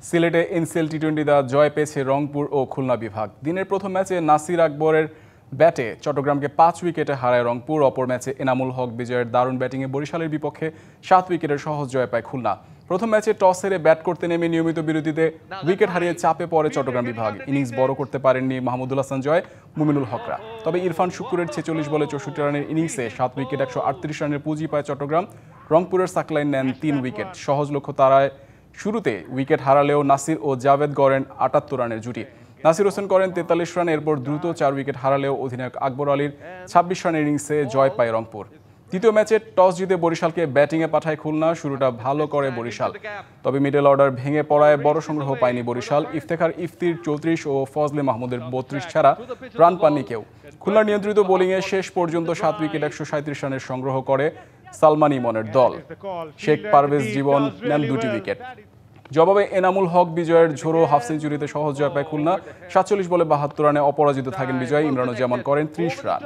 সিলেটে এনসিএল টি-20 দা জয় পেয়েছে রংপুর ও খুলনা বিভাগ। দিনের প্রথম ম্যাচে নাসির আকবরের ব্যাটে চট্টগ্রামকে 5 উইকেটে হারায় রংপুর। অপর ম্যাচে এনামুল হক বিজয়ের দারুণ ব্যাটিংয়ে বরিশালের বিপক্ষে 7 উইকেটের সহজ জয় পায় খুলনা। প্রথম ম্যাচে টস হেরে ব্যাট করতে নেমে নিয়মিত বিরতিতে উইকেট হারিয়ে চাপে পড়ে চট্টগ্রাম বিভাগ। ইনিংস বড় করতে পারেননি মাহমুদুল হাসান জয়, মুমিনুল হকরা। তবে ইরফান শুক্কুরের 46 বলে 64 রানের ইনিংসে 7 উইকেট 138 রানের পুঁজি পায় চট্টগ্রাম। রংপুরের সাকলাইন নেন 3 উইকেট। সহজ লক্ষ্য তারায় শুরুতে উইকেট হারালেও নাসির ও জাভেদ গড়েন 78 রানের জুটি। নাসির হোসেন করেন 43 রান। এরপর দ্রুত 4 উইকেট হারালেও অধিনায়ক আকবর আলীর 26 রানের ইনিংসে জয় পায় রংপুর। দ্বিতীয় ম্যাচে টস জিতে বরিশালকে ব্যাটিংয়ে পাঠায় খুলনা। শুরুটা ভালো করে বরিশাল, তবে মিডল অর্ডার ভেঙে পড়ায় বড় সংগ্রহ পায়নি বরিশাল। ইফতেখার ইফতির 34 ও ফজলে মাহমুদের 32 ছাড়া রান পাননি কেউ। খুলনার নিয়ন্ত্রিত বোলিংয়ে শেষ পর্যন্ত 7 উইকেট 137 রানের সংগ্রহ করে সালমান ইমনের দল। শেখ পারভেজ জীবন নেন 2টি উইকেট। জবাবে এনামুল হক বিজয়ের ঝোড়ো হাফ সেঞ্চুরিতে সহজ জয় পায় খুলনা। 47 বলে 72 রানে অপরাজিত থাকেন বিজয়। ইমরানুজ্জামান করেন 30 রান।